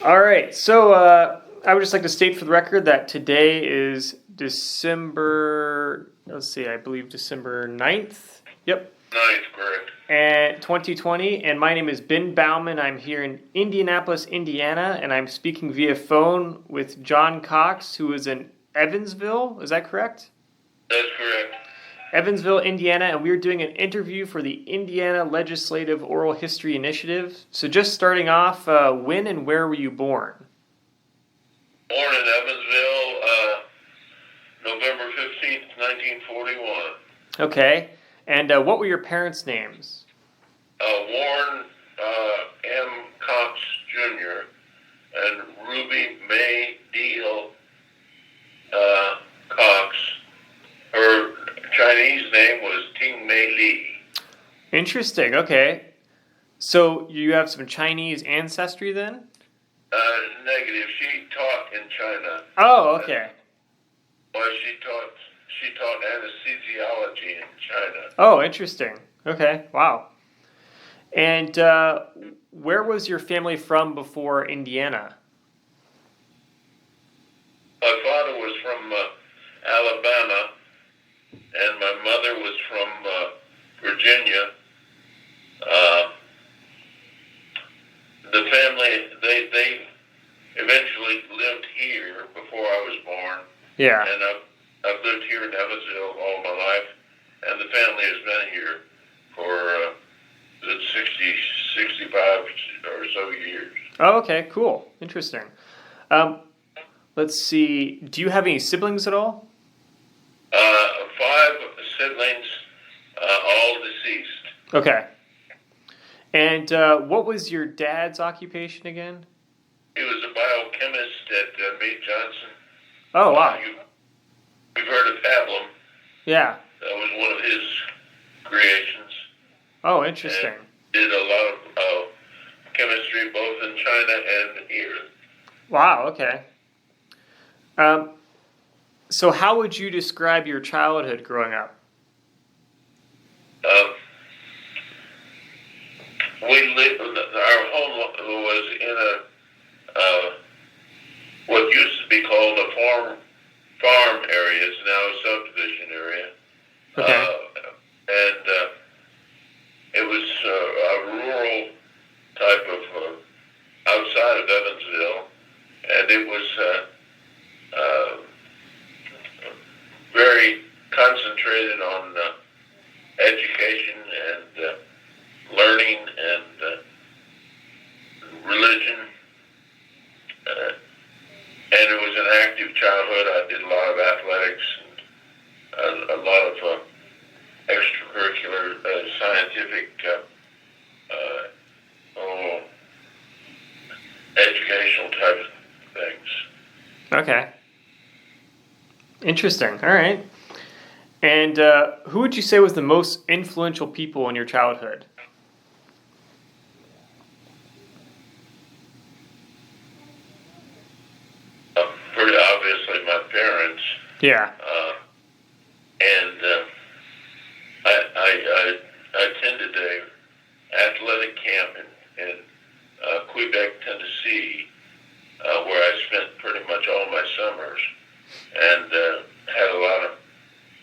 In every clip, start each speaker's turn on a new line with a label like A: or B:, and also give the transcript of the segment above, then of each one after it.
A: All right, so I would just like to state for the record that today is December, let's see, I believe December 9th. Yep.
B: Ninth, correct.
A: And 2020, and my name is Ben Bauman. I'm here in Indianapolis, Indiana, and I'm speaking via phone with John Cox, who is in Evansville. Is that correct?
B: That's correct.
A: Evansville, Indiana, and we're doing an interview for the Indiana Legislative Oral History Initiative. So just starting off, when and where were you born?
B: Born in Evansville, November 15th, 1941.
A: Okay, and what were your parents' names?
B: Warren M. Cox Jr. and Ruby May Deal Cox. Her Chinese name was Ting Mei Li.
A: Interesting, okay. So you have some Chinese ancestry then?
B: Negative. She taught in China.
A: Oh, okay.
B: Well, she taught anesthesiology in China.
A: Oh, interesting. Okay, wow. And where was your family from before Indiana?
B: My father was from Alabama, and my mother was from Virginia. The family, they eventually lived here before I was born.
A: Yeah.
B: And I've lived here in Evansville all my life, and the family has been here for 65 or so years.
A: Oh, okay, cool. Interesting. Let's see. Do you have any siblings at all?
B: 5 siblings, all deceased.
A: Okay. And what was your dad's occupation again?
B: He was a biochemist at Meade Johnson.
A: Oh, wow.
B: You've heard of Pablum.
A: Yeah.
B: That was one of his creations.
A: Oh, interesting.
B: And did a lot of chemistry both in China and here.
A: Wow, okay. So how would you describe your childhood growing up?
B: We lived, our home was in what used to be called a farm area. It's now a subdivision area.
A: Okay.
B: And it was a rural type of outside of Evansville, and it was very concentrated on education and learning and religion. And it was an active childhood. I did a lot of athletics and a lot of extracurricular scientific educational type of things.
A: Okay. Interesting. All right. And who would you say was the most influential people in your childhood?
B: Pretty obviously my parents.
A: Yeah.
B: And I attended a athletic camp in Quebec, Tennessee, where I spent pretty much all my summers, and had a lot of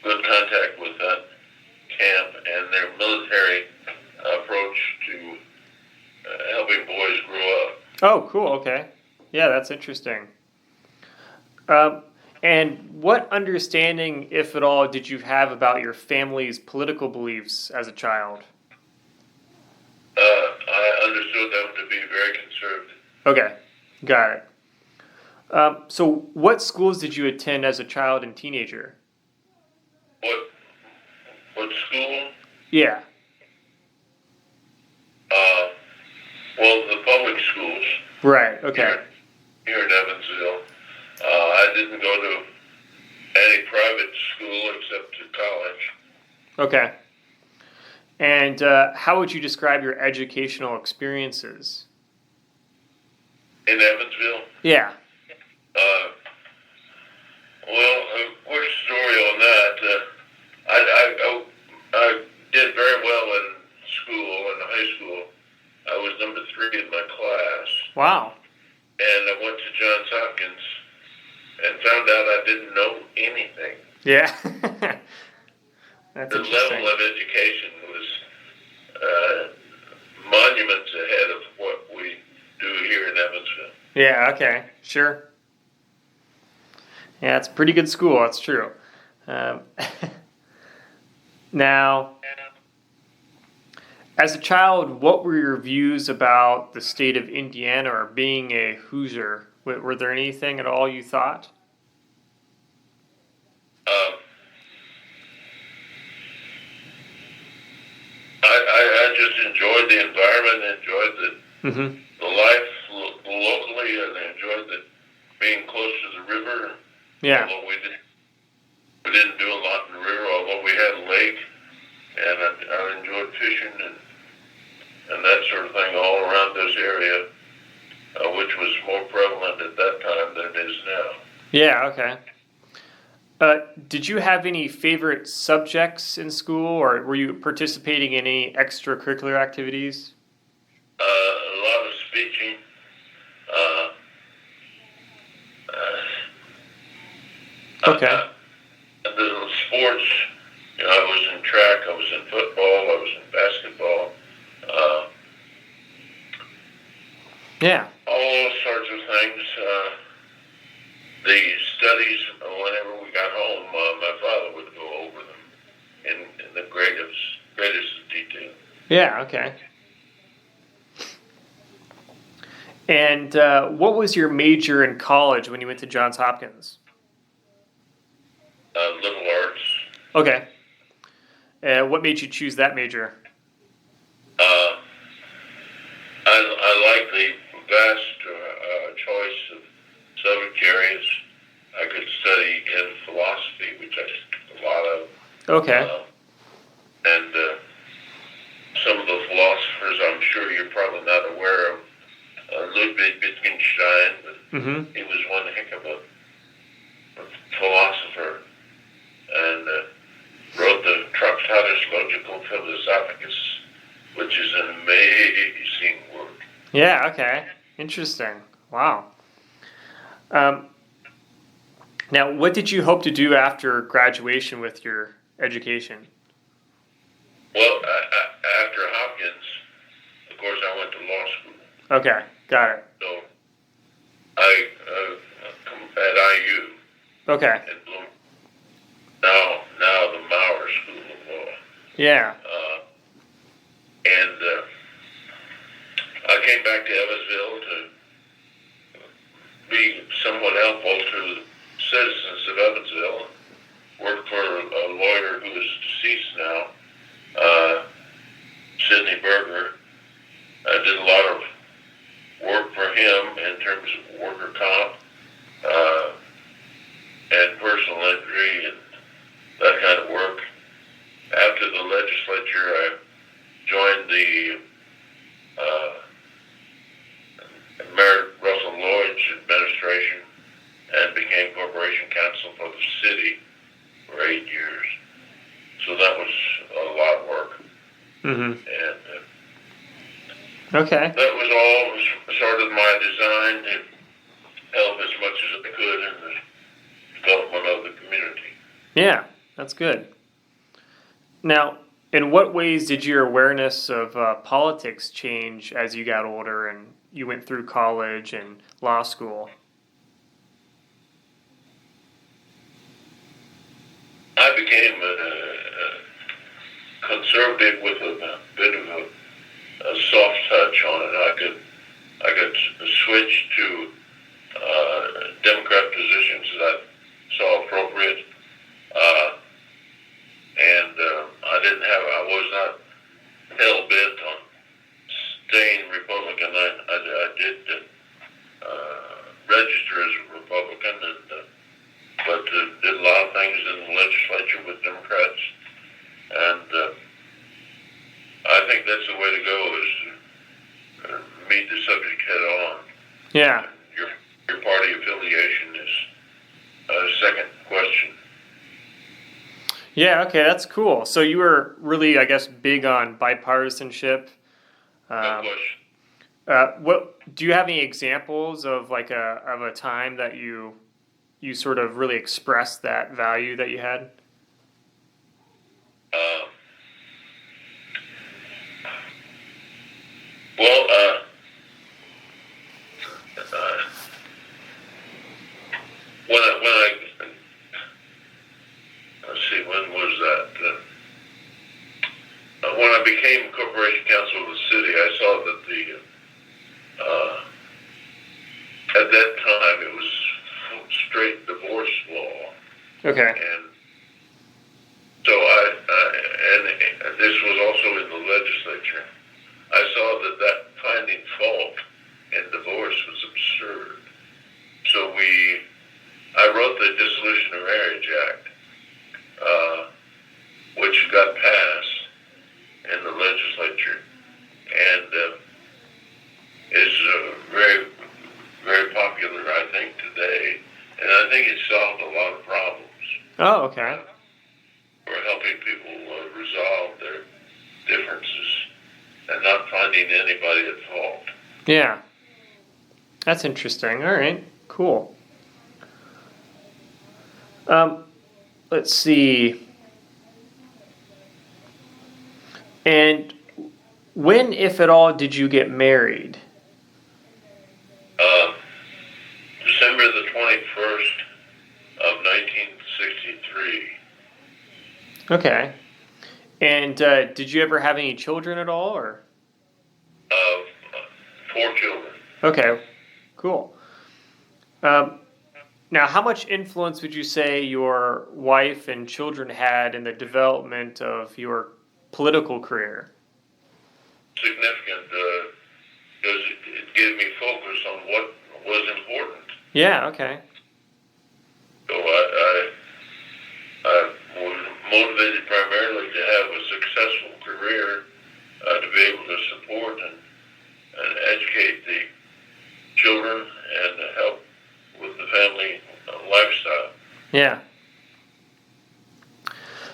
B: good contact with that camp and their military approach to helping boys grow up.
A: Oh, cool. Okay. Yeah, that's interesting. And what understanding, if at all, did you have about your family's political beliefs as a child?
B: I understood them to be very conservative.
A: Okay, got it. So what schools did you attend as a child and teenager?
B: What school?
A: Yeah.
B: Well, the public schools.
A: Right, okay.
B: Here in Evansville. I didn't go to any private school except to college.
A: Okay. And how would you describe your educational experiences?
B: In Evansville?
A: Yeah.
B: Well, a quick story on that. I did very well in school, in high school. I was number 3 in my class.
A: Wow.
B: And went to Johns Hopkins and found out I didn't know anything.
A: Yeah. That's
B: The
A: interesting.
B: level of education was monuments ahead of what we do here in Evansville.
A: Yeah, okay, sure. Yeah, it's a pretty good school, that's true. Um, now, as a child, what were your views about the state of Indiana or being a Hoosier? Were there anything at all you thought?
B: I just enjoyed the environment, enjoyed
A: Mm-hmm.
B: the life locally, and enjoyed being close to the river.
A: Yeah.
B: Although we didn't do a lot in the river, although we had a lake, and I enjoyed fishing and that sort of thing all around this area, which was more prevalent at that time than it is now.
A: Yeah, okay. Did you have any favorite subjects in school, or were you participating in any extracurricular activities?
B: A lot of speaking.
A: Okay.
B: The sports, I was in track, I was in football, I was in basketball.
A: Yeah.
B: All sorts of things. The studies, whenever we got home, my father would go over them in the greatest detail.
A: Yeah, okay. And what was your major in college when you went to Johns Hopkins?
B: Liberal arts.
A: Okay. What made you choose that major?
B: I like the vast choice of subject areas. I could study in philosophy, which I took a lot of.
A: Okay.
B: And some of the philosophers, I'm sure you're probably not aware of. Ludwig Wittgenstein, but
A: Mm-hmm.
B: he was one heck of a philosopher, and wrote the Tractatus Logico Philosophicus, which is an amazing work.
A: Yeah, okay. Interesting. Wow. Now, what did you hope to do after graduation with your education?
B: Well, after Hopkins, of course, I went to law school.
A: Okay, got it.
B: So I at IU
A: Okay.
B: in Bloom. Now the Maurer School of Law.
A: Yeah.
B: And I came back to Evansville to be somewhat helpful to the citizens of Evansville. Worked for a lawyer who is deceased now, Sidney Berger. I did a lot of work for him in terms of worker comp and personal injury and that kind of work. After the legislature, I joined the Mayor Russell Lloyd's administration and became corporation counsel for the city for 8 years. So that was a lot of work.
A: Mm-hmm.
B: And
A: Okay.
B: that was all sort of my design to help as much as I could in the development of the community.
A: Yeah, that's good. Now, in what ways did your awareness of politics change as you got older and you went through college and law school?
B: I became conservative with a bit of a soft touch on it. I could switch to Democrat positions that I saw appropriate, and I was not hell bent on staying Republican. I did register as a Republican, but did a lot of things in the legislature with Democrats, and I think that's the way to go, is to meet the subject head on.
A: Yeah.
B: Your party affiliation is a second question.
A: Yeah, okay, that's cool. So you were really, I guess, big on bipartisanship.
B: No question.
A: What do you have any examples of like a time that you sort of really expressed that value that you had?
B: Um, well, uh, when I let's see, when was that? When I became corporation counsel of the city, I saw that at that time it was straight divorce law,
A: Okay.
B: and so and this was also in the legislature. I saw that finding fault in divorce was absurd. So I wrote the Dissolution of Marriage Act, which got passed in the legislature, and is very, very popular, I think, today. And I think it solved a lot of problems
A: Oh, okay.
B: for helping people resolve their differences and not finding anybody at fault.
A: Yeah. That's interesting. All right. Cool. Let's see. And when, if at all, did you get married?
B: December the 21st of 1963.
A: Okay. And did you ever have any children at all, or?
B: 4 children.
A: Okay. Cool. Now, how much influence would you say your wife and children had in the development of your political career?
B: Significant, because it gave me focus on what was important.
A: Yeah, okay.
B: So I was motivated primarily to have a successful career, to be able to support and educate the children and help with the family lifestyle.
A: Yeah.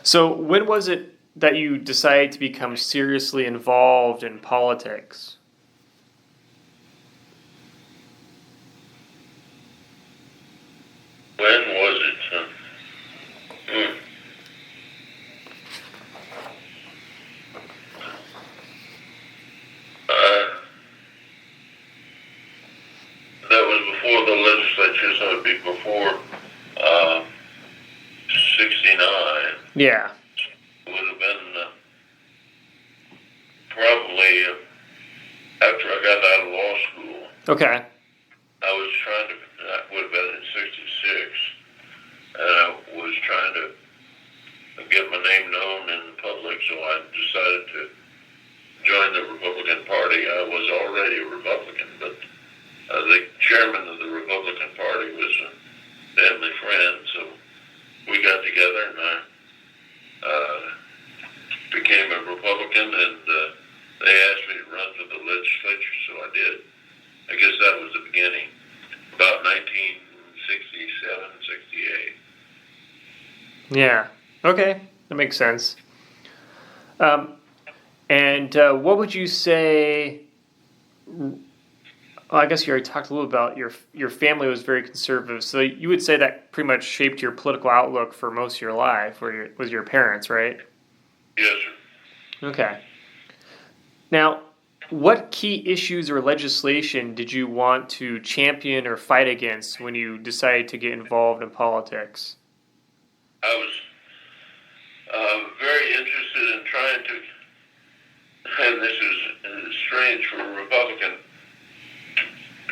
A: So when was it that you decided to become seriously involved in politics?
B: When was it? That was before the legislature, so it would be before 69.
A: Yeah.
B: It would have been probably after I got out of law school.
A: Okay.
B: I was trying to, that would have been in 66, and I was trying to get my name known in the public, so I decided to join the Republican Party. I was already a Republican, but the chairman of the Republican Party was a family friend, so we got together and I became a Republican, and they asked me to run for the legislature, so I did. I guess that was the beginning, about 1967, 68.
A: Yeah. Okay. That makes sense. And what would you say? Well, I guess you already talked a little about your family was very conservative, so you would say that pretty much shaped your political outlook for most of your life, was your parents, right?
B: Yes, sir.
A: Okay. Now, what key issues or legislation did you want to champion or fight against when you decided to get involved in politics?
B: I was very interested in trying to, and this is strange for a Republican,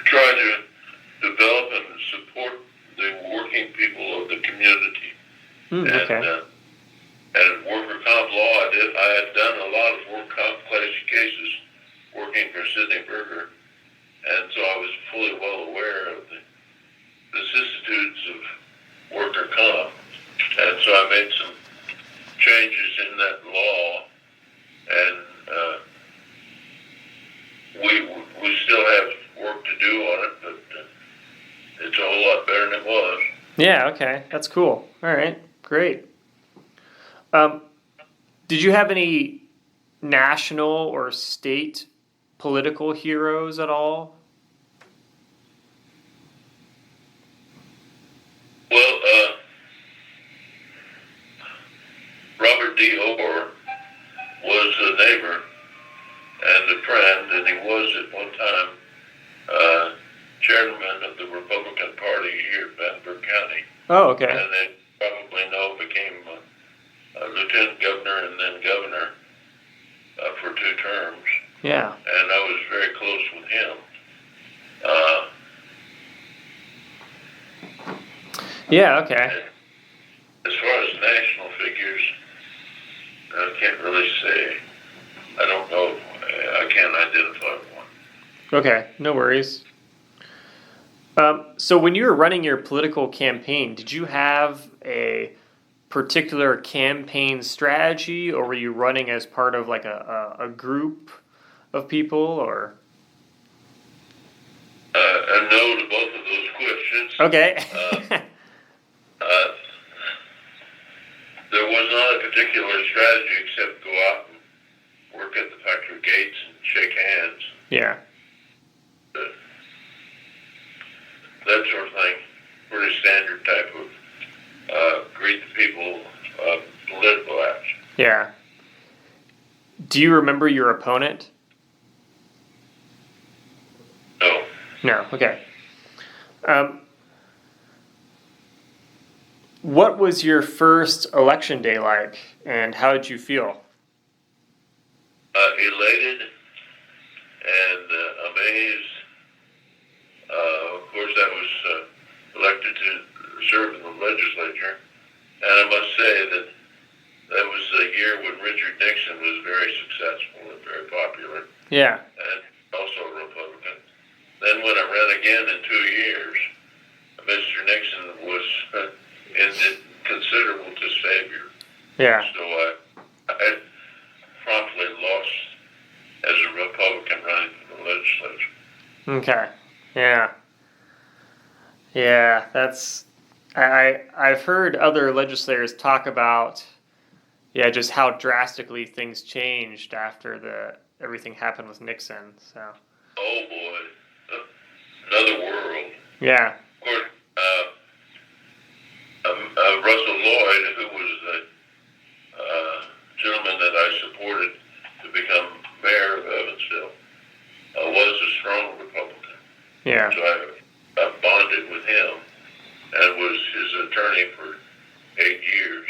B: try to develop and support the working people of the community.
A: Okay.
B: And worker comp law, I had done a lot of work comp cases working for Sidney Berger, and so I was fully well aware of the vicissitudes of worker comp, and so I made some changes in that law, and we still have work to do on it, but it's a whole lot better than it was.
A: Yeah, okay. That's cool. All right. Great. Did you have any national or state political heroes at all?
B: Well, Robert D. Orr was a neighbor and a friend, and he was at one time chairman of the Republican Party here in Vandenberg County.
A: Oh, okay.
B: And then probably know became lieutenant governor and then governor for 2 terms.
A: Yeah.
B: And I was very close with him.
A: Yeah, okay.
B: As far as national figures, I can't really say. I don't know. I can't identify one.
A: Okay, no worries. So when you were running your political campaign, did you have a particular campaign strategy, or were you running as part of like a group of people, or?
B: A no to both of those questions.
A: Okay.
B: There was not a particular strategy except go out and work at the factory gates and shake hands.
A: Yeah.
B: That sort of thing. Pretty standard type of greet the people political action.
A: Yeah. Do you remember your opponent?
B: No.
A: No. Okay. What was your first election day like, and how did you feel?
B: Elated and amazed. Of course, I was elected to serve in the legislature, and I must say that that was a year when Richard Nixon was very successful and very popular,
A: Yeah.
B: and also a Republican. Then when I ran again in 2 years, Mr. Nixon was in considerable disfavor.
A: Yeah.
B: So I promptly lost as a Republican running for the legislature.
A: Okay. Yeah. Yeah, that's I've heard other legislators talk about just how drastically things changed after everything happened with Nixon. So.
B: Oh boy, another world.
A: Yeah.
B: Of course, Russell Lloyd, who was the gentleman that I supported to become mayor of Evansville, was a strong Republican.
A: Yeah.
B: So I bonded with him and was his attorney for 8 years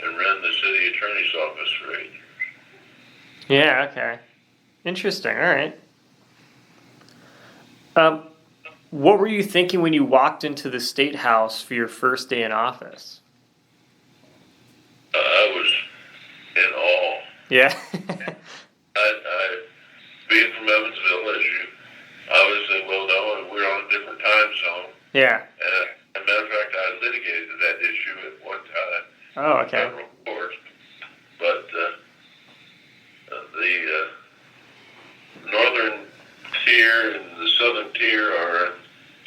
B: and ran the city attorney's office for 8 years.
A: Yeah, okay. Interesting, all right. What were you thinking when you walked into the State House for your first day in office?
B: I was in awe.
A: Yeah.
B: I being from Evansville, as you obviously well know, and we're on a different time zone.
A: Yeah.
B: As a matter of fact, I litigated that issue at one time.
A: Oh, okay.
B: Federal court. But the northern tier and the southern tier are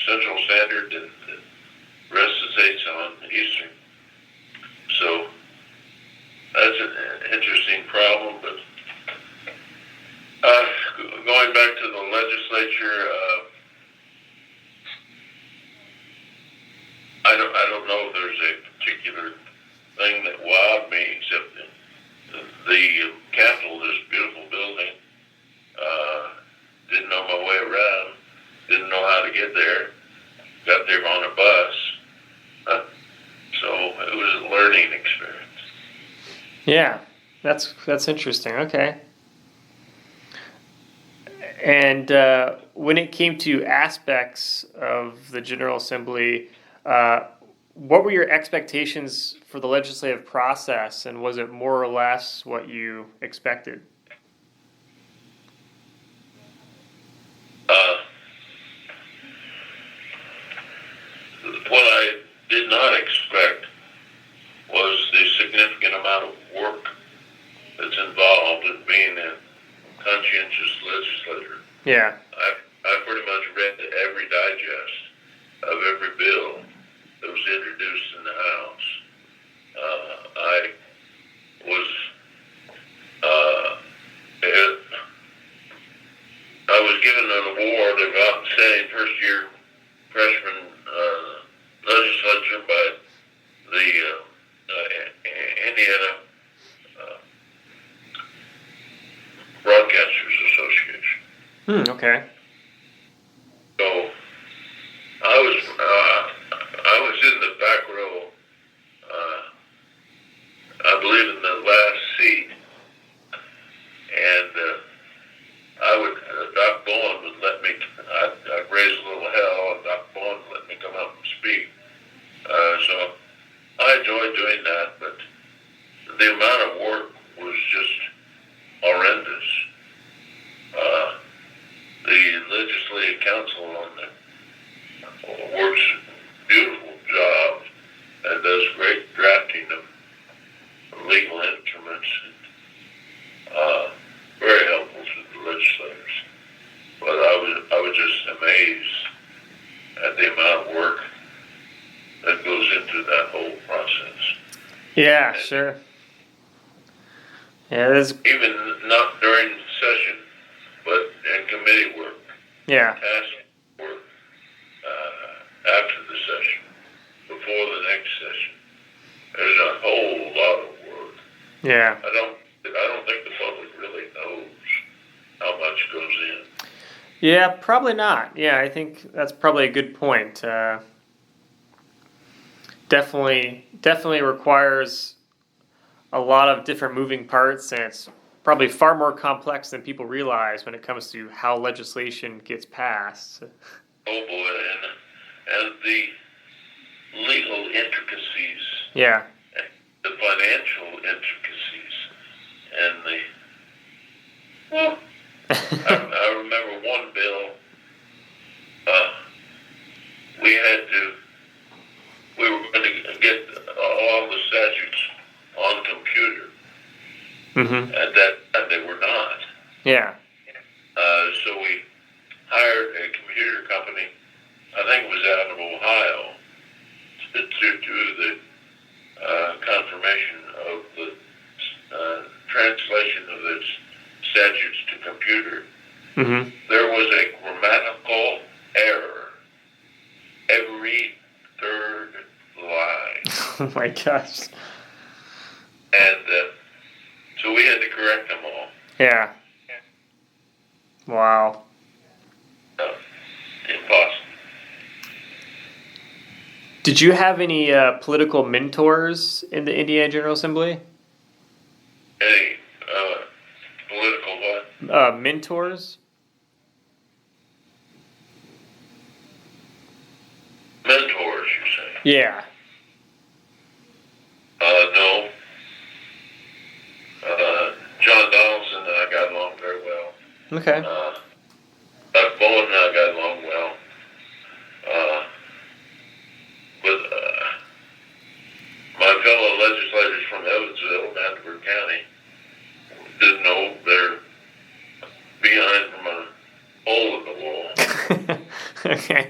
B: Central Standard, and the rest of the states on Eastern. So that's an interesting problem, but going back to the legislature, I don't know if there's a particular thing that wowed me, except the Capitol, this beautiful building. Didn't know my way around, didn't know how to get there, got there on a bus. So it was a learning experience.
A: Yeah, that's interesting. Okay. And when it came to aspects of the General Assembly, what were your expectations for the legislative process, and was it more or less what you expected?
B: What I did not expect was the significant amount of work that's involved in being a conscientious legislator.
A: Yeah.
B: I pretty much read every digest of every bill that was introduced in the House. I was given an award of outstanding first-year freshman legislature by the Indiana Broadcasters Association.
A: Okay.
B: So I was in the back row. I believe in the last seat, and Doc Bowen would let me. I'd raise a little hell, and Doc Bowen would let me come up and speak. So I enjoyed doing that, but the amount of work was just horrendous. The legislative council on the works beautiful job and does great drafting of legal instruments. Very helpful to the legislators. But I was just amazed at the amount of work that goes into that whole process.
A: Yeah, sure. Yeah, there's
B: Even not during session, but in committee work,
A: yeah.
B: task work, after the session, before the next session. There's a whole lot of work.
A: Yeah.
B: I don't think the public really knows how much goes in.
A: Yeah, probably not. Yeah, I think that's probably a good point. Definitely requires a lot of different moving parts, and it's probably far more complex than people realize when it comes to how legislation gets passed.
B: Oh boy, and the legal intricacies,
A: Yeah.
B: and the financial intricacies, and I remember one bill. We were going to get all the statutes on computer.
A: Mm-hmm.
B: At that time, they were not.
A: Yeah.
B: So we hired a computer company. I think it was out of Ohio to do the confirmation of the translation of the statutes to computer.
A: Mm-hmm.
B: There was a grammatical error every third line.
A: Oh my gosh.
B: And so we had to correct them all.
A: Yeah. Wow.
B: Impossible.
A: Did you have any political mentors in the Indiana General Assembly?
B: Any political what?
A: Mentors?
B: Mentors, you say?
A: Yeah.
B: No. John Donaldson and I got along very well.
A: Okay.
B: Doc Bowen and I got along well. With my fellow legislators from Evansville, Vanderbilt County, didn't know they're behind from a hole in the wall.
A: Okay.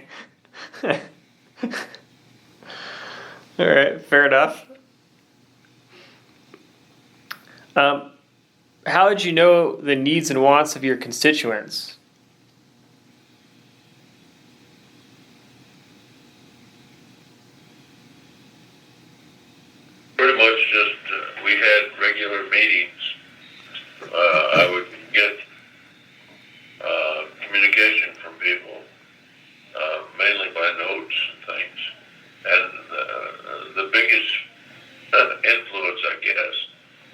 A: All right, fair enough. How did you know the needs and wants of your constituents?
B: Pretty much just, we had regular meetings. I would get communication from people, mainly by notes and things. And the biggest influence, I guess,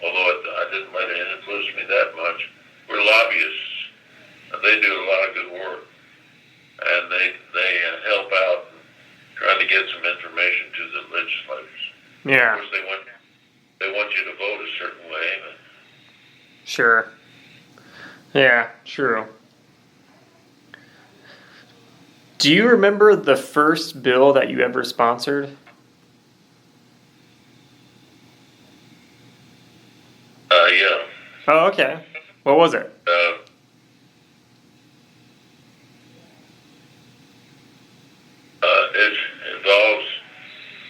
B: although I didn't let it influence me that much, were lobbyists. They do a lot of good work, and they help out trying to get some information to the legislators.
A: Yeah.
B: Of course, they want you to vote a certain way. But
A: Sure. Yeah, true. Do you remember the first bill that you ever sponsored?
B: yeah.
A: Oh, okay. What was it?
B: It involves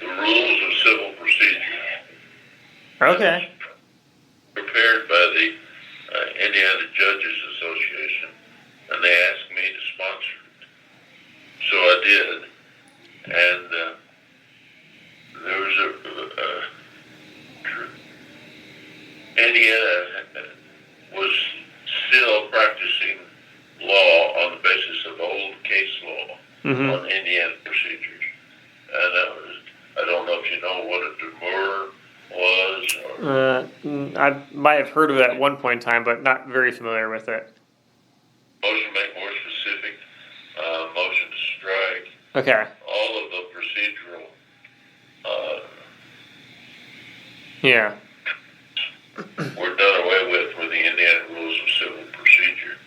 B: the rules of civil procedure.
A: Okay.
B: Prepared by the Indiana Judges Association, and they asked me and there was Indiana was still practicing law on the basis of old case law on Indiana procedures. And I don't know if you know what a demur was. Or
A: I might have heard of it at one point in time, but not very familiar with it.
B: motion to make more specific, motion to strike,
A: Okay.
B: all of the procedural
A: Yeah.
B: were done away with the Indiana Rules of Civil Procedure.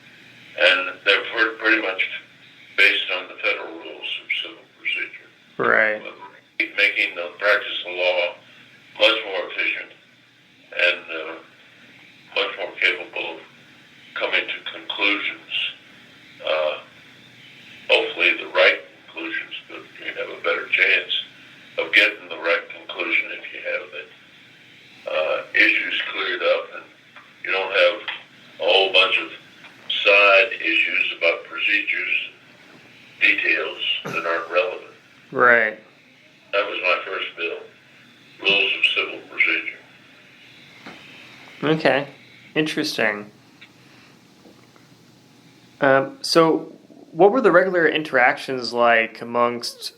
B: And they're pretty much based on the federal rules of civil procedure.
A: Right.
B: Making the practice of law much more efficient and much more capable of coming to conclusions. Hopefully the right conclusions, but you have a better chance of getting the right conclusion if you have the issues cleared up and you don't have a whole bunch of side issues about procedures, details that aren't relevant.
A: Right.
B: That was my first bill, Rules of Civil Procedure.
A: Okay. Interesting. So, what were the regular interactions like amongst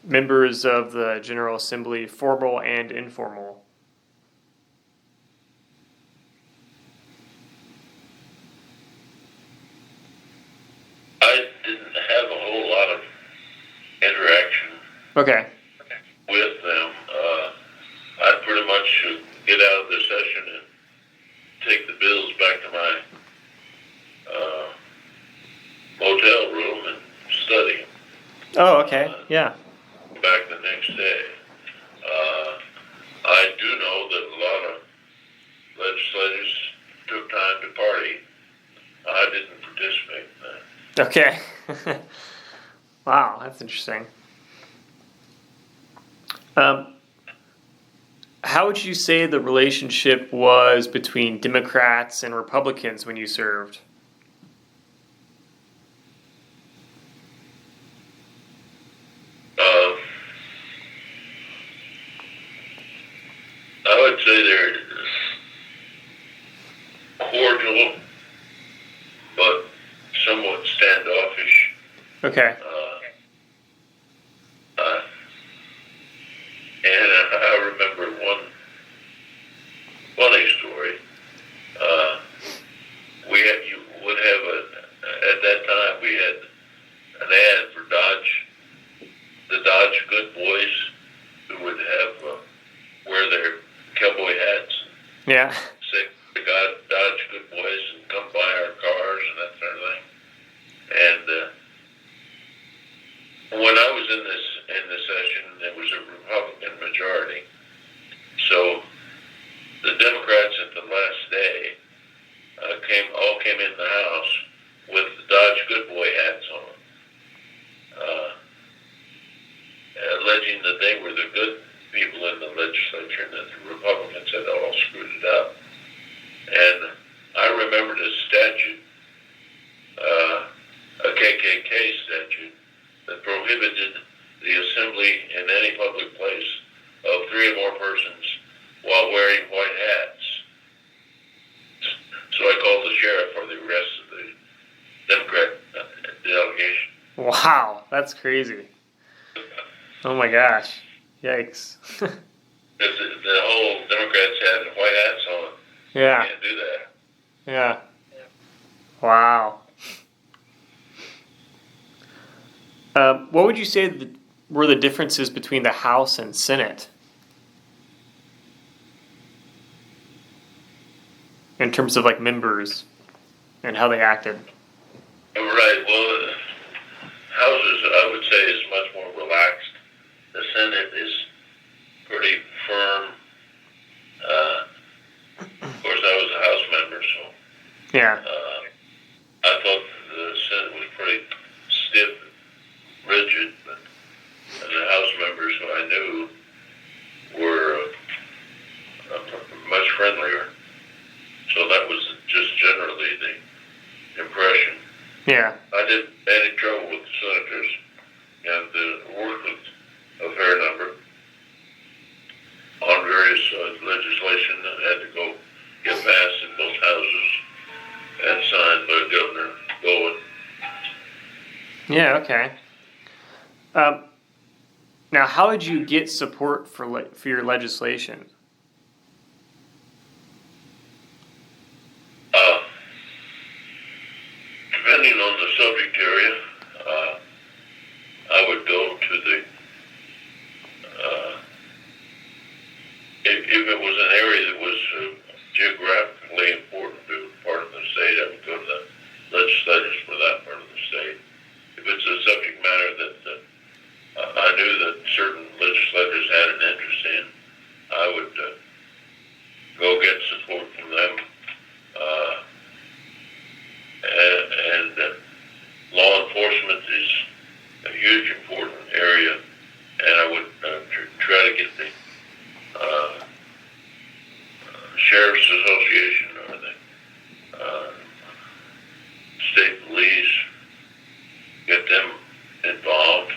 A: members of the General Assembly, formal and informal?
B: I didn't have a whole lot of interaction
A: Okay.
B: with them. I'd pretty much get out of the session and take the bills back to my motel room and study.
A: Oh, okay. Yeah.
B: Back the next day. I do know that a lot of legislators took time to party. I didn't participate in that.
A: Okay. Wow, that's interesting. How would you say the relationship was between Democrats and Republicans when you served?
B: I would say they're cordial, but somewhat standoffish.
A: Okay.
B: And I remember one funny story. You would have at that time we had an ad for Dodge, the Dodge Good Boys, who would have wear their cowboy hats.
A: Yeah.
B: Say the Dodge Good Boys and come buy our cars and that sort of thing. And when I was in the session, there was a Republican majority. So the Democrats at the last day came in the House with the Dodge Good Boy hats on, alleging that they were the good people in the legislature and that the Republicans had all screwed it up. And I remembered a statute, a KKK statute, that prohibited the assembly in any public place of 3 or more persons while wearing white hats. So I called the sheriff for the arrest of the Democrat delegation.
A: Wow, that's crazy. Oh my gosh. Yikes.
B: The whole Democrats had white hats on.
A: Yeah.
B: You can't do that.
A: Yeah. Wow. What would you say were the differences between the House and Senate in terms of like members and how they acted?
B: Right. Well, Houses, I would say, is much more relaxed. The Senate is pretty firm. Of course, I was a House member, so
A: Yeah.
B: I thought the Senate was pretty stiff and rigid, but the House members who I knew were much friendlier. So that was just generally the impression.
A: Yeah.
B: I didn't have any trouble with the senators, and
A: Okay. Um, Now, how did you get support for your legislation?
B: Uh, Depending on the subject area, I would go to the, if it was an area that was geographically important to part of the state, I would go to the legislators for that part of the state. If it's a subject matter that I knew that certain legislators had an interest in, I would go get support from them. And law enforcement is a huge important area, and I would try to get the Sheriff's Association or the state police, get them involved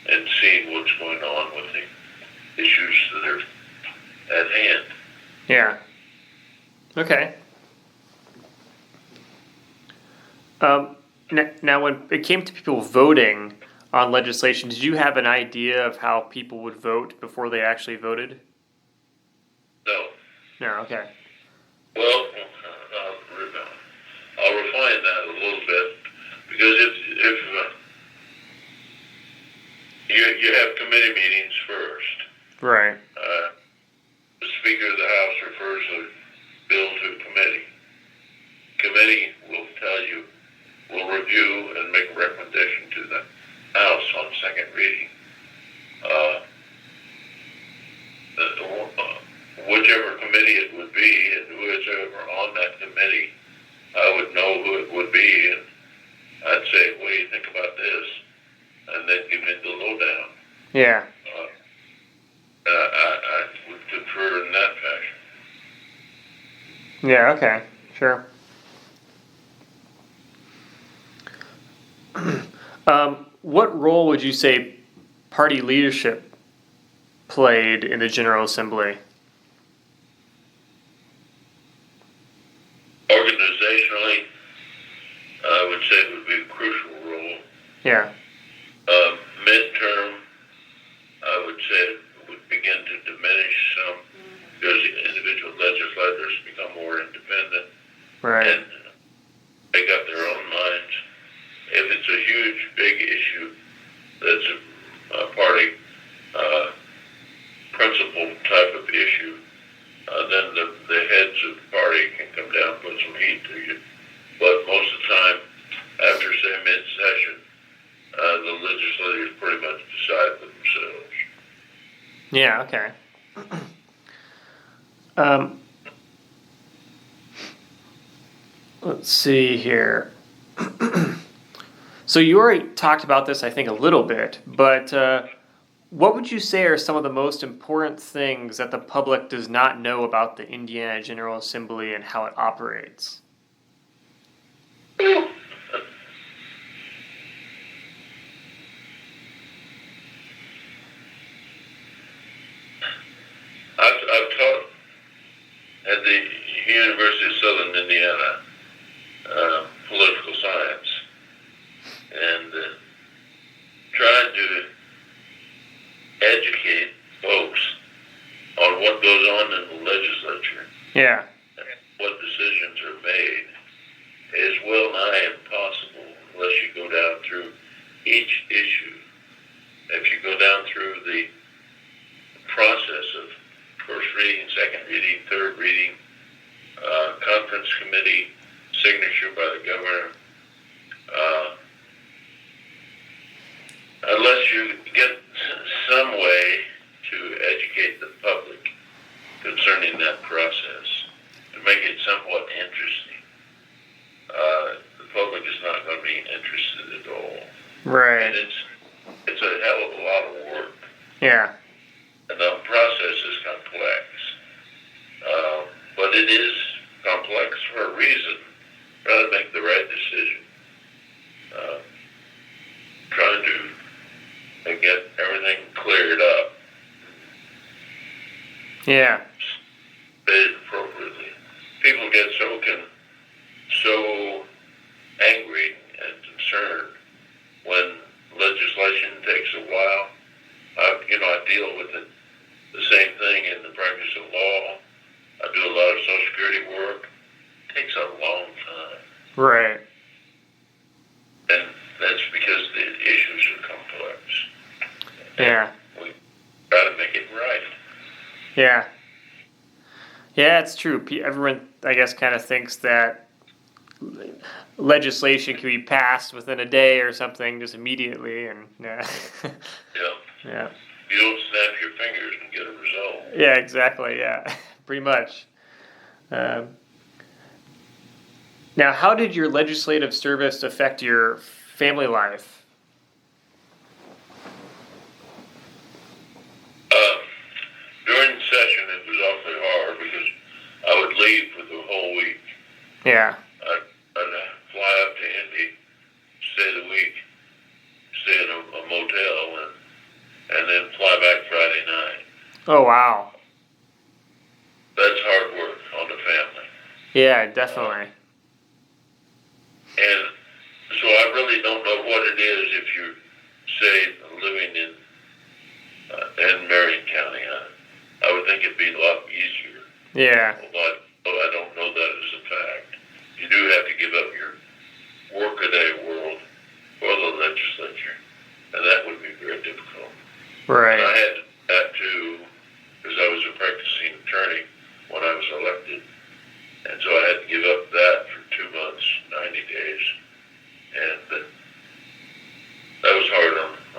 B: and see what's going on with the issues that are at hand.
A: Yeah. Okay. Now, when it came to people voting on legislation, did you have an idea of how people would vote before they actually voted?
B: No.
A: No. Okay.
B: Well, I'll refine that a little bit, because if you have committee meetings first.
A: Right.
B: The Speaker of the House refers a bill to committee. Committee will review and make a recommendation to the House on second reading. Whichever committee it would be, and who is ever on that committee, I would know who it would be, and I'd say, what do you think about this? And then give me the lowdown.
A: Yeah.
B: I would prefer in that fashion.
A: Yeah. Okay. Sure. What role would you say party leadership played in the General Assembly?
B: Organizationally, I would say it would be a crucial role.
A: Yeah.
B: Midterm, I would say it would begin to diminish some, because individual legislators become more independent.
A: Right.
B: And make up their own minds. If it's a huge, big issue that's a party principle type of issue, then the heads of the party can come down and put some heat to you. But most of the time, after, say, mid-session, the legislators pretty much decide for themselves.
A: Yeah. Okay. Let's see here. So you already talked about this, I think, a little bit, but what would you say are some of the most important things that the public does not know about the Indiana General Assembly and how it operates?
B: I've taught at the University of Southern Indiana political science, and trying to educate folks on what goes on in the legislature.
A: Yeah.
B: And what decisions are made is well nigh impossible unless you go down through each issue. If you go down through the process of first reading, second reading, third reading, conference committee, signature by the governor, unless you get some way to educate the public concerning that process, to make it somewhat interesting, the public is not going to be interested at all.
A: Right.
B: And it's a hell of a lot of work.
A: Yeah.
B: And the process is complex. But it is complex for a reason. Try to make the right decision. Trying to get everything cleared up.
A: Yeah.
B: Paid appropriately. People get so angry and concerned when legislation takes a while. I deal with the same thing in the practice of law. I do a lot of Social Security work. It takes a long time.
A: Right.
B: And that's because the issues are complex.
A: Yeah.
B: And we try to make it right.
A: Yeah. Yeah, it's true. Everyone, I guess, kind of thinks that legislation can be passed within a day or something just immediately, and yeah.
B: Yeah.
A: Yeah.
B: You don't snap your fingers and get a result.
A: Yeah, exactly. Yeah, pretty much. Now, how did your legislative service affect your family life?
B: During the session, it was awfully hard because I would leave for the whole week.
A: Yeah.
B: I'd fly up to Indy, stay the week, stay in a motel, and then fly back Friday night.
A: Oh, wow.
B: That's hard work on the family.
A: Yeah, definitely.
B: And so I really don't know what it is if you're, say, living in Marion County. I would think it'd be a lot easier.
A: Yeah.
B: But I don't know that as a fact. You do have to give up your workaday world for the legislature, and that would be very difficult.
A: Right.
B: And I had that too, because I was a practicing attorney when I was elected, and so I had to give up that for 2 months, 90 days, and that was hard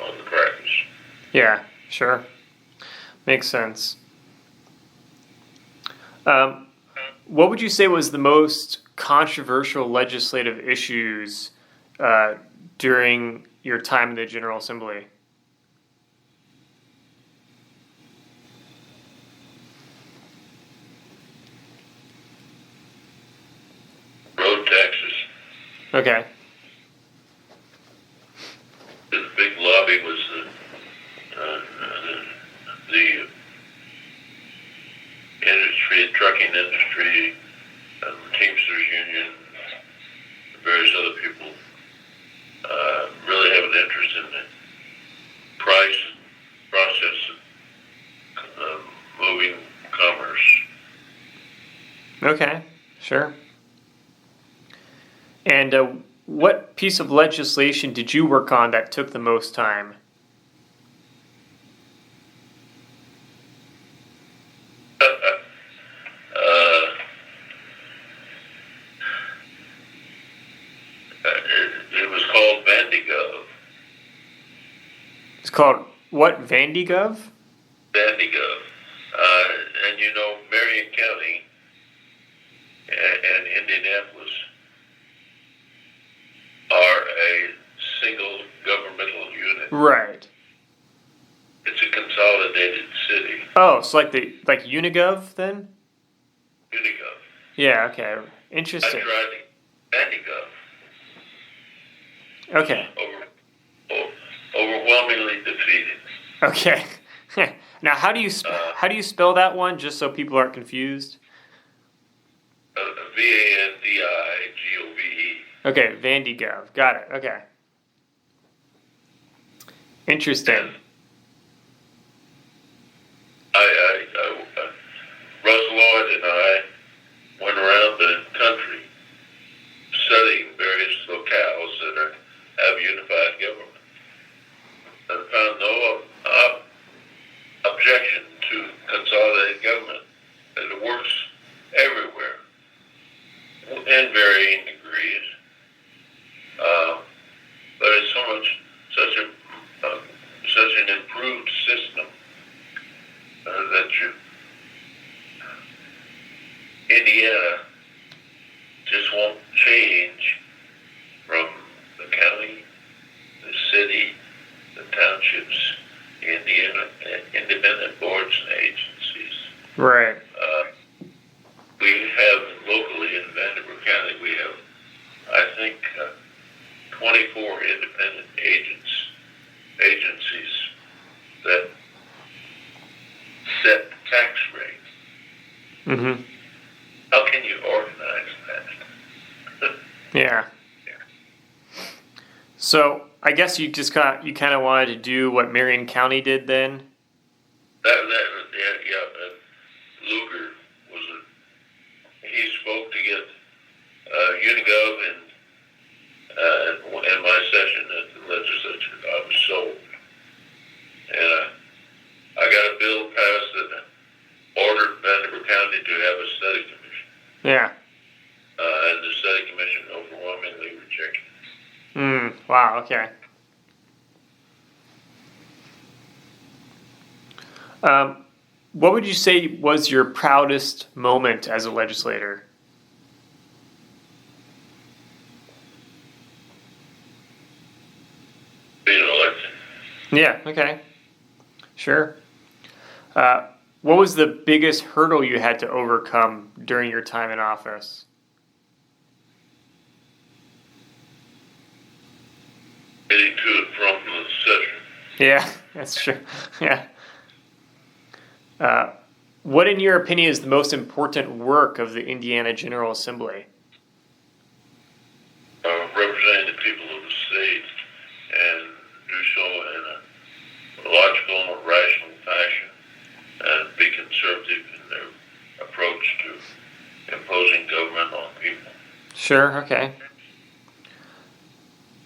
B: on the practice.
A: Yeah, sure. Makes sense. What would you say was the most controversial legislative issues during your time in the General Assembly?
B: Road taxes.
A: Okay.
B: The big lobby was the industry, trucking industry, Teamsters Union, various other people really have an interest in the process of moving commerce.
A: Okay, sure. And what piece of legislation did you work on that took the most time?
B: It was called Vandigov.
A: It's called what? Vandigov?
B: Vandigov. And Marion County and Indianapolis are a single governmental unit.
A: Right.
B: It's a consolidated city.
A: Oh, so like Unigov then?
B: Unigov.
A: Yeah. Okay.
B: I
A: Interesting.
B: tried Vandigov.
A: Okay.
B: Overwhelmingly defeated.
A: Okay. Now, how do you spell that one, just so people aren't confused?
B: Vandigove.
A: Okay, Vandigov. Got it. Okay. Interesting.
B: And Russ Lloyd and I went around the country studying various locales that have unified government, and found no objection to consolidated government. That it works everywhere in varying degrees, but it's such an improved system that Indiana just won't change from the county, the city, the townships, Indiana, independent boards and agencies.
A: Right.
B: We have locally in Vanderbilt County, we have, I think, 24 independent agencies that set the tax rate.
A: Mm-hmm.
B: How can you organize that?
A: Yeah. So I I guess you kind of wanted to do what Marion County did then.
B: Lugar he spoke to get Unigov in my session at the legislature. I was sold. And I got a bill passed that ordered Vanderbilt County to have a study commission.
A: Yeah.
B: And the study commission overwhelmingly rejected.
A: Wow, okay. What would you say was your proudest moment as a legislator?
B: Being elected.
A: Yeah, okay. Sure. What was the biggest hurdle you had to overcome during your time in office?
B: Getting to and from the session.
A: Yeah, that's true. Yeah. What, in your opinion, is the most important work of the Indiana General Assembly?
B: Representing the people of the state and do so in a logical and rational fashion and be conservative in their approach to imposing government on people.
A: Sure, okay.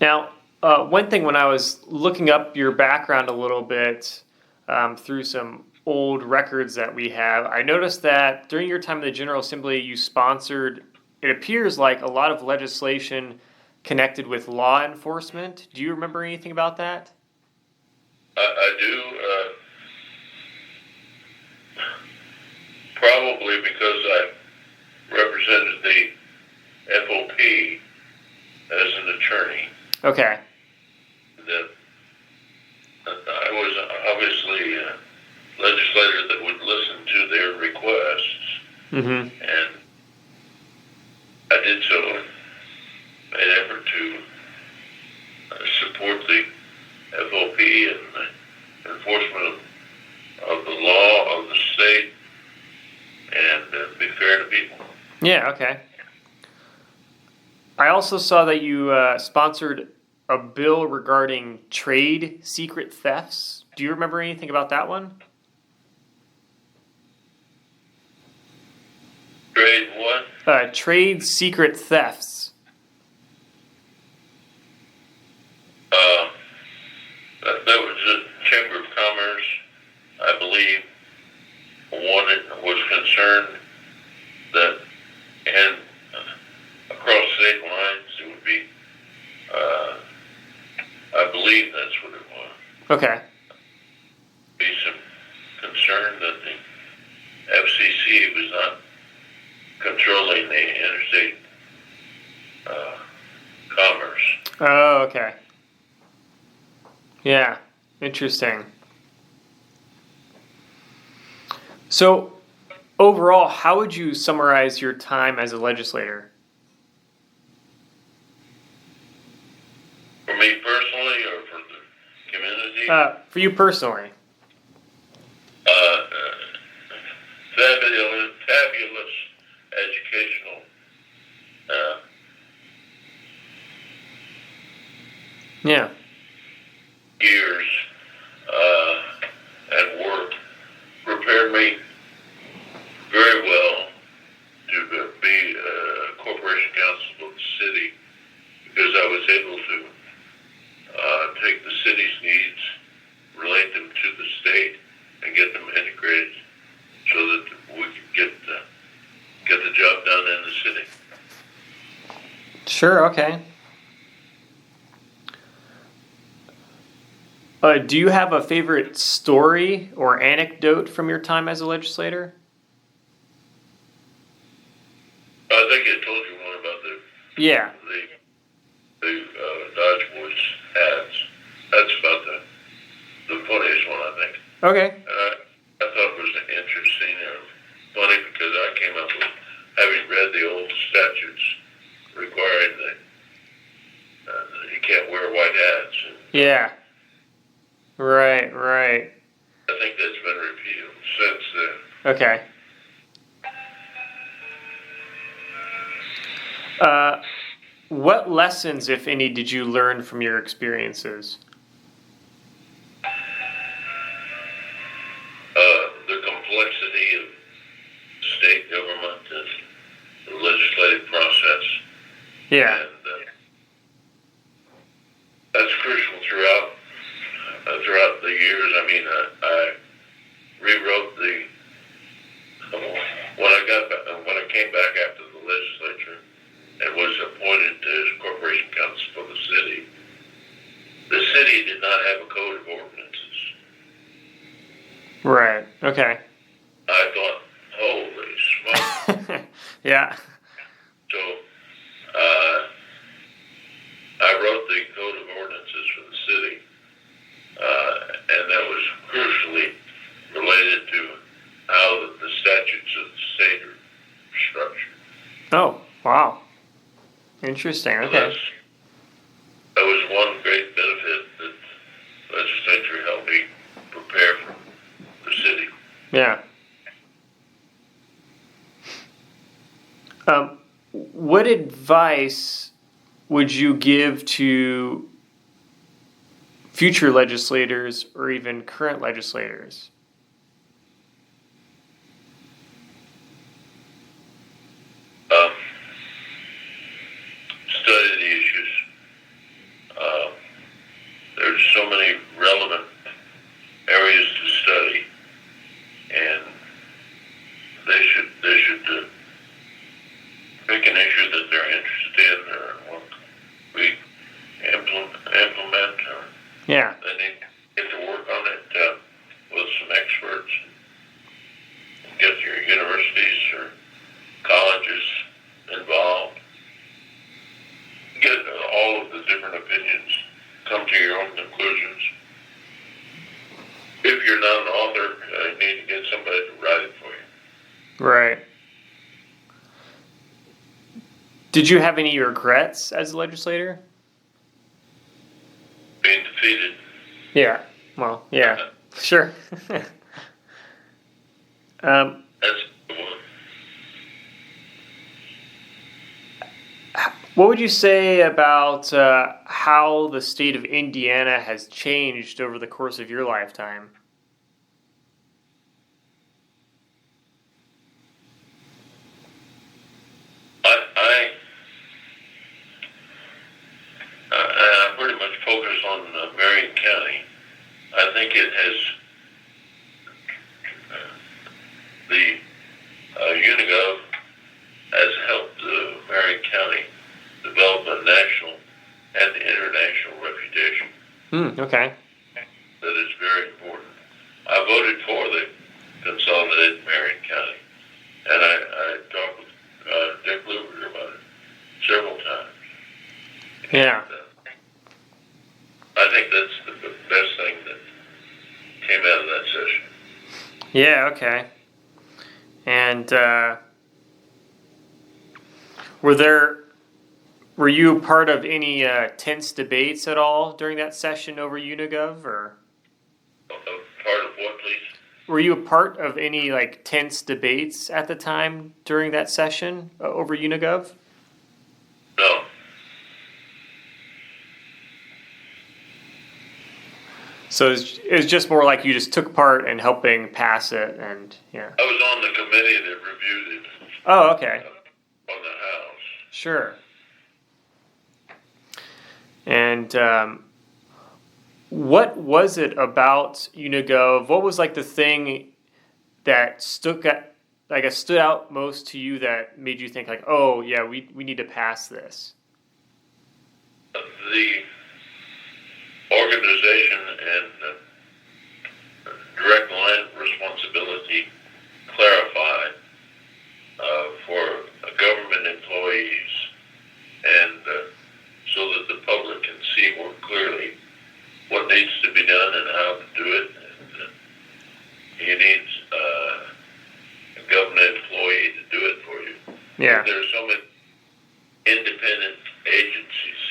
A: Now, one thing when I was looking up your background a little bit through some old records that we have, I noticed that during your time in the General Assembly, you sponsored, it appears like, a lot of legislation connected with law enforcement. Do you remember anything about that?
B: I do, probably because I represented the FOP as an attorney.
A: Okay.
B: That I was obviously a legislator that would listen to their requests, and I did so in an effort to support the FOP and the enforcement of the law of the state and be fair to people.
A: Yeah, okay. I also saw that you sponsored a bill regarding trade secret thefts. Do you remember anything about that one?
B: Trade what?
A: Trade secret thefts.
B: That was the Chamber of Commerce, I believe, was concerned that, and across state lines, it would be, I believe that's what it was.
A: Okay.
B: Be some concern that the FCC was not controlling the interstate commerce.
A: Oh, okay. Yeah, interesting. So, overall, how would you summarize your time as a legislator?
B: For me personally, or for the community?
A: For you personally.
B: Fabulous educational
A: Yeah.
B: years and work prepared me very well to be a corporation counsel of the city, because I was able to take the city's needs, relate them to the state, and get them integrated so that we could get the job done in the city.
A: Sure, okay. Do you have a favorite story or anecdote from your time as a legislator?
B: I think I told you one about
A: Yeah.
B: the Dodge Boys ads. That's about the funniest one, I think.
A: Okay.
B: And I thought it was interesting and funny because I came up with, having read the old statutes requiring that you can't wear white hats. And
A: Yeah. Right.
B: I think that's been repealed since then.
A: Okay. what lessons, if any, did you learn from your experiences?
B: The complexity of state government and the legislative process.
A: Yeah.
B: And that's crucial throughout the years. I mean, I rewrote when I came back after the legislature and was appointed as corporation counsel for the city. The city did not have a code of ordinances.
A: Right. Okay.
B: I thought, holy smoke!
A: Yeah.
B: So I wrote the code of ordinances for the city, and that was crucially related to how the statutes of the state are structured.
A: Oh, wow. Interesting.
B: So
A: Okay.
B: that was one great benefit that the legislature helped me prepare for the city.
A: Yeah. What advice would you give to future legislators or even current legislators?
B: Study the issues. There's so many relevant areas to study, and they should pick an issue that they're interested in or want we implement. Or
A: Yeah.
B: they need to get to work on it with some experts. Get your universities or colleges involved. Get all of the different opinions. Come to your own conclusions. If you're not an author, you need to get somebody to write it for you.
A: Right. Did you have any regrets as a legislator?
B: Being defeated.
A: Yeah. Well, yeah. Sure.
B: That's the one.
A: What would you say about how the state of Indiana has changed over the course of your lifetime?
B: I pretty much focus on Marion County. I think it has the Unigov has helped Marion County develop a national and international reputation.
A: Okay.
B: That is very important. I voted for the consolidated Marion County, and I talked with Dick Luber about it several times.
A: Yeah.
B: And, I think that's the best thing that came out of that session.
A: Yeah, okay. And were you a part of any tense debates at all during that session over Unigov, or
B: Part of what, please?
A: were you a part of any like tense debates at the time during that session over Unigov?
B: No.
A: So it was just more like you just took part in helping pass it, and yeah.
B: I was on the committee that reviewed it
A: Oh, okay.
B: on the House.
A: Sure. And what was it about Unigov? What was like the thing that stood out most to you that made you think like, oh yeah, we need to pass this?
B: The organization and direct line responsibility clarified for government employees, and so that the public can see more clearly what needs to be done and how to do it. And you need a government employee to do it for you.
A: Yeah.
B: There are so many independent agencies,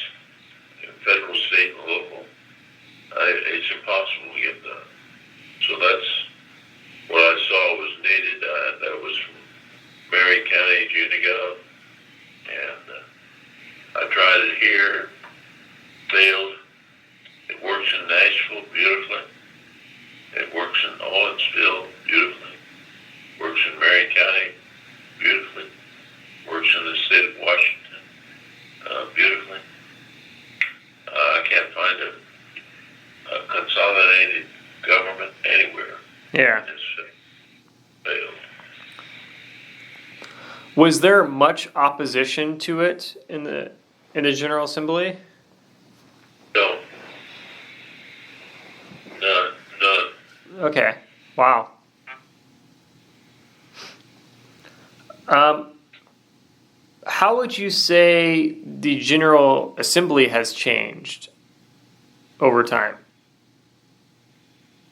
B: federal, state, and local. It's impossible Owensville beautifully. Works in Marion County beautifully. Works in the state of Washington beautifully. I can't find a consolidated government anywhere.
A: Yeah.
B: It's failed.
A: Was there much opposition to it in the General Assembly?
B: No. None.
A: Okay. Wow. How would you say the General Assembly has changed over time?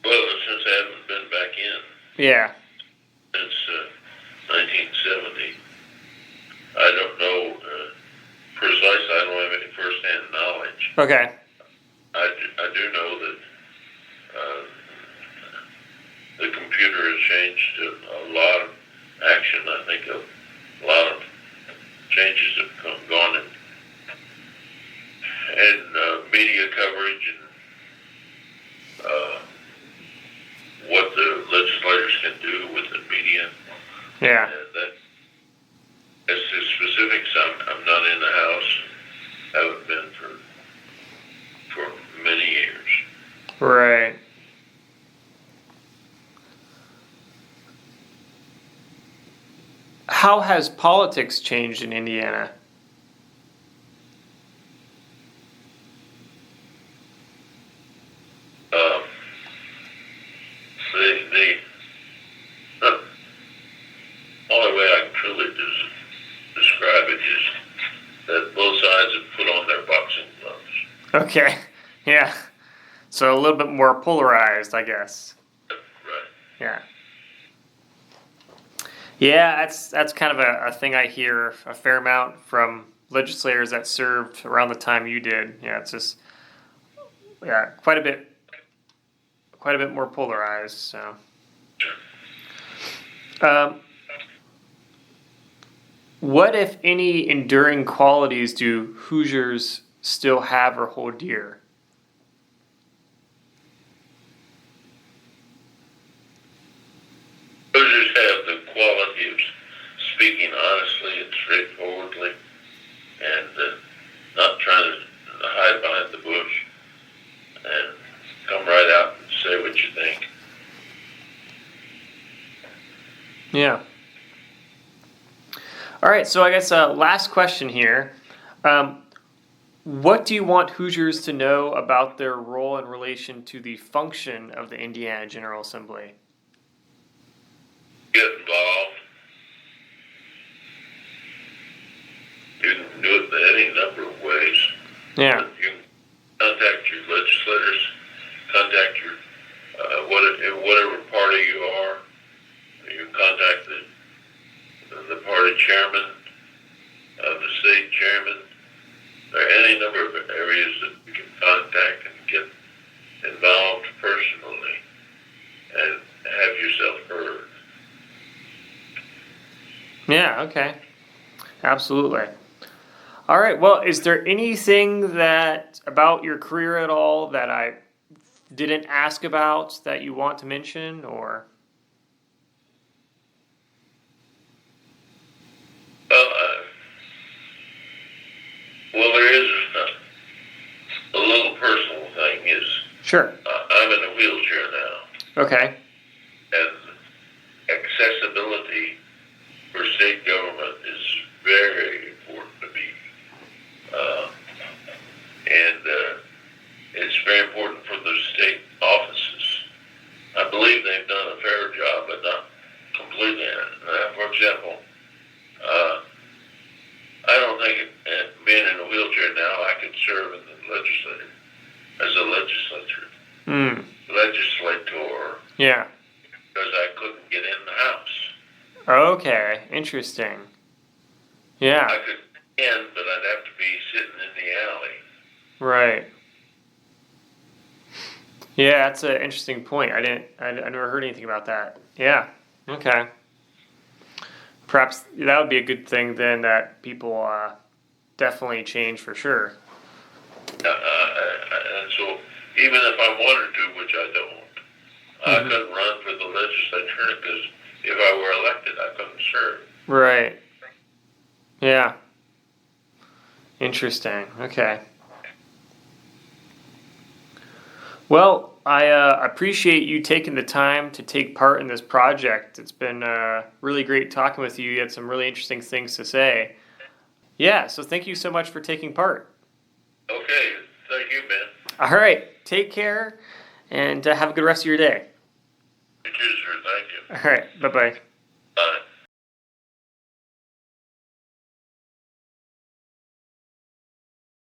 B: Well, since I haven't been back in
A: Yeah.
B: since 1970, I don't know precisely. I don't have any first-hand knowledge.
A: Okay.
B: I do know that the computer has changed a lot of action. I think a lot of changes have gone in media coverage and what the legislators can do with the media.
A: Yeah.
B: And that, as to specifics, I'm not in the House. Haven't been for many years.
A: Right. How has politics changed in Indiana?
B: The only way I can truly describe it is that both sides have put on their boxing gloves.
A: Okay. Yeah. So a little bit more polarized, I guess.
B: Right.
A: Yeah. Yeah, that's kind of a thing I hear a fair amount from legislators that served around the time you did. Yeah, it's just quite a bit more polarized. So, what if any enduring qualities do Hoosiers still have or hold dear?
B: Hoosiers have the quality of speaking honestly and straightforwardly and not trying to hide behind the bush and come right out and say what you think.
A: Yeah. All right, so I guess last question here. What do you want Hoosiers to know about their role in relation to the function of the Indiana General Assembly?
B: Get involved. You can do it in any number of ways.
A: Yeah.
B: You can contact your legislators, contact your whatever party you are. You can contact the party chairman, the state chairman. There are any number of areas that you can contact and get involved personally and have yourself heard.
A: Yeah, okay. Absolutely. All right, well, is there anything that about your career at all that I didn't ask about that you want to mention, or?
B: Well, there is a little personal thing.
A: Sure.
B: I'm in a wheelchair now,
A: Okay.
B: and accessibility for state government is very important to me. And it's very important for the state offices. I believe they've done a fair job, but not completely. For example, I don't think being in a wheelchair now, I could serve in the legislature as a legislator.
A: Yeah.
B: Because I couldn't get in the house.
A: Okay, interesting. Yeah.
B: I could get in, but I'd have to be sitting in the alley.
A: Right. Yeah, that's an interesting point. I never heard anything about that. Yeah. Okay. Perhaps that would be a good thing then that people definitely change for sure.
B: And so even if I wanted to, which I don't, I couldn't run for the legislature because if I were elected, I couldn't serve.
A: Right. Yeah. Interesting. Okay. Well, I appreciate you taking the time to take part in this project. It's been really great talking with you. You had some really interesting things to say. Yeah, so thank you so much for taking part.
B: Okay, thank you, Ben.
A: All right, take care and have a good rest of your day.
B: You too, sir. Thank you.
A: All right, bye-bye.